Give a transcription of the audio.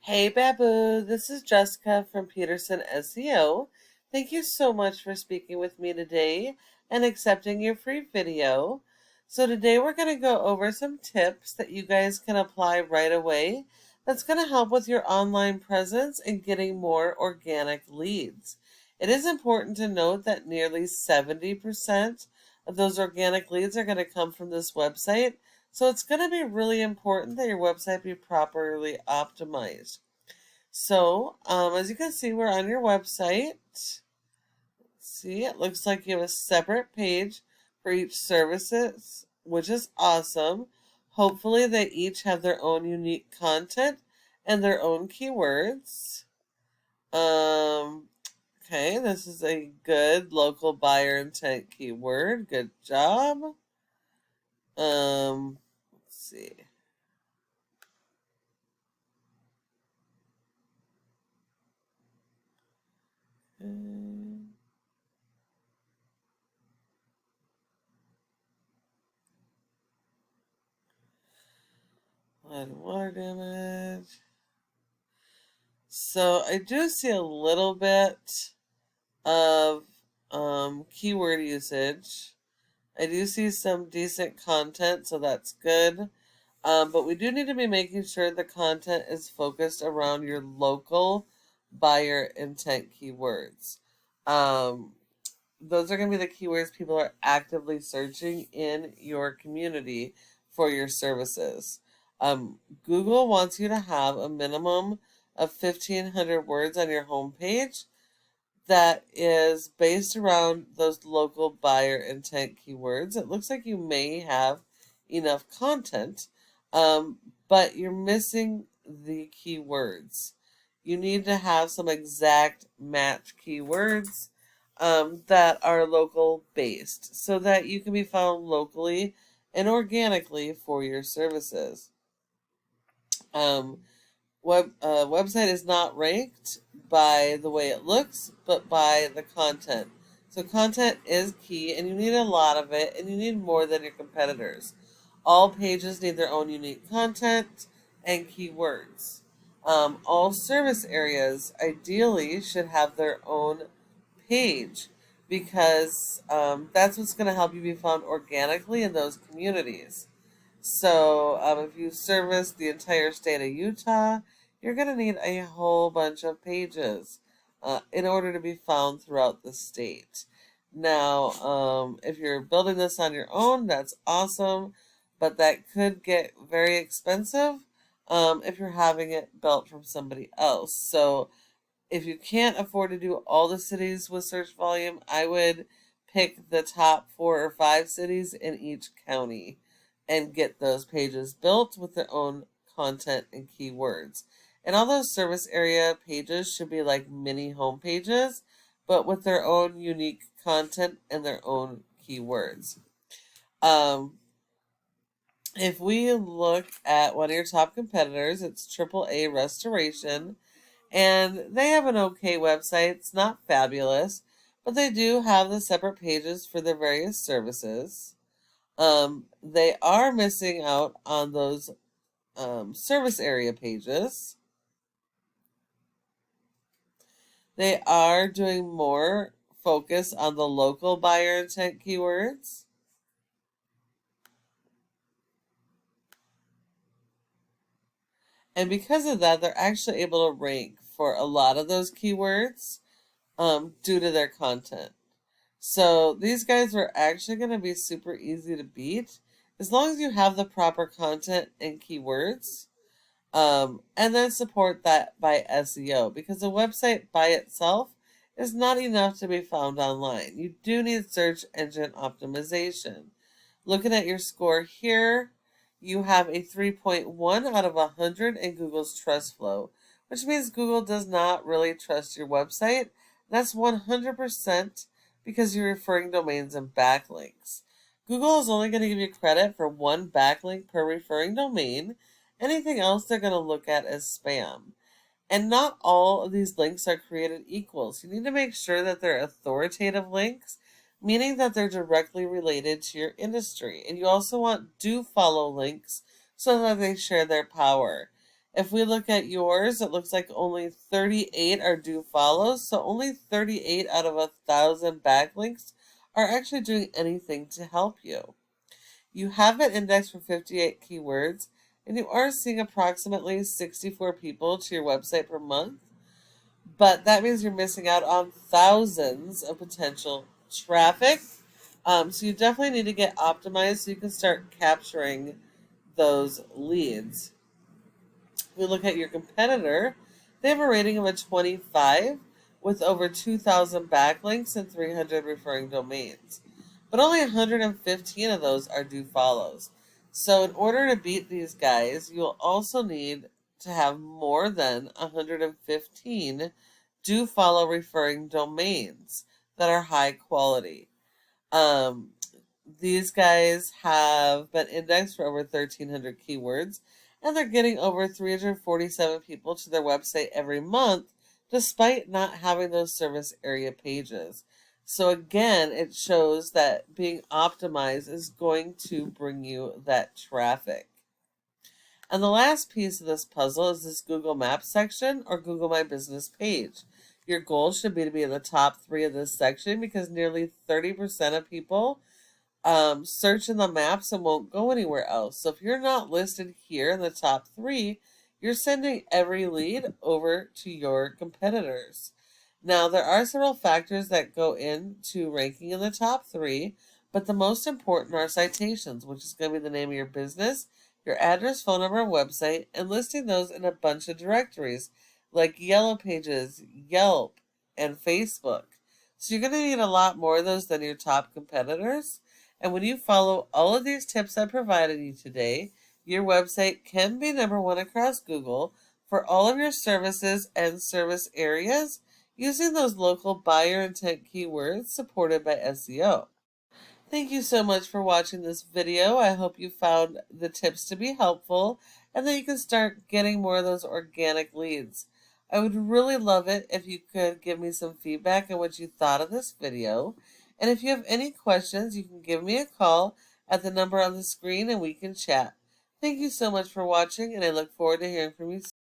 Hey Babu, this is Jessica from Peterson SEO. Thank you so much for speaking with me today and accepting your free video. So today we're going to go over some tips that you guys can apply right away that's going to help with your online presence and getting more organic leads. It is important to note that nearly 70% of those organic leads are going to come from this website, so it's going to be really important that your website be properly optimized. So, as you can see, we're on your website. See, it looks like you have a separate page for each services, which is awesome. Hopefully, they each have their own unique content and their own keywords. Um, okay, this is a good local buyer intent keyword. Good job. Let's see. Flood and water damage. So I do see a little bit of keyword usage. I do see some decent content, so that's good. But we do need to be making sure the content is focused around your local buyer intent keywords. Um, those are going to be the keywords people are actively searching in your community for your services. Google wants you to have a minimum of 1,500 words on your homepage that is based around those local buyer intent keywords. It looks like you may have enough content, um, but you're missing the keywords. You need to have some exact match keywords that are local based so that you can be found locally and organically for your services. Um, website is not ranked by the way it looks, but by the content. So content is key, and you need a lot of it, and you need more than your competitors. All pages need their own unique content and keywords. All service areas ideally should have their own page because that's what's going to help you be found organically in those communities. So, if you service the entire state of Utah, you're going to need a whole bunch of pages in order to be found throughout the state. Now, if you're building this on your own, that's awesome, but that could get very expensive if you're having it built from somebody else. So, if you can't afford to do all the cities with search volume, I would pick the top 4 or 5 cities in each county and get those pages built with their own content and keywords. And all those service area pages should be like mini home pages, but with their own unique content and their own keywords. Um, if we look at one of your top competitors, it's AAA Restoration, and they have an okay website. It's not fabulous, but they do have the separate pages for their various services. They are missing out on those service area pages. They are doing more focus on the local buyer intent keywords. And because of that, they're actually able to rank for a lot of those keywords due to their content. So these guys are actually going to be super easy to beat as long as you have the proper content and keywords. And then support that by SEO, because a website by itself is not enough to be found online. You do need search engine optimization. Looking at your score here, you have a 3.1 out of 100 in Google's trust flow, which means Google does not really trust your website. That's 100% because you're referring domains and backlinks. Google is only going to give you credit for 1 backlink per referring domain. Anything else they're going to look at as spam. And not all of these links are created equal. So you need to make sure that they're authoritative links, meaning that they're directly related to your industry. And you also want do follow links so that they share their power. If we look at yours, it looks like only 38 are do follows. So only 38 out of 1,000 backlinks are actually doing anything to help you. You have it indexed for 58 keywords, and you are seeing approximately 64 people to your website per month. But that means you're missing out on thousands of potential traffic. So you definitely need to get optimized so you can start capturing those leads. If we look at your competitor, they have a rating of a 25 with over 2,000 backlinks and 300 referring domains. But only 115 of those are do follows. So in order to beat these guys, you'll also need to have more than 115 do follow referring domains that are high quality. Um, these guys have been indexed for over 1,300 keywords, and they're getting over 347 people to their website every month, despite not having those service area pages. So again, it shows that being optimized is going to bring you that traffic. And the last piece of this puzzle is this Google Maps section or Google My Business page. Your goal should be to be in the top 3 of this section because nearly 30% of people search in the maps and won't go anywhere else. So if you're not listed here in the top 3, you're sending every lead over to your competitors. Now, there are several factors that go into ranking in the top 3, but the most important are citations, which is going to be the name of your business, your address, phone number, and website, and listing those in a bunch of directories like Yellow Pages, Yelp, and Facebook. So you're going to need a lot more of those than your top competitors. And when you follow all of these tips I provided you today, your website can be #1 across Google for all of your services and service areas using those local buyer intent keywords supported by SEO. Thank you so much for watching this video. I hope you found the tips to be helpful and that you can start getting more of those organic leads. I would really love it if you could give me some feedback on what you thought of this video. And if you have any questions, you can give me a call at the number on the screen and we can chat. Thank you so much for watching, and I look forward to hearing from you soon.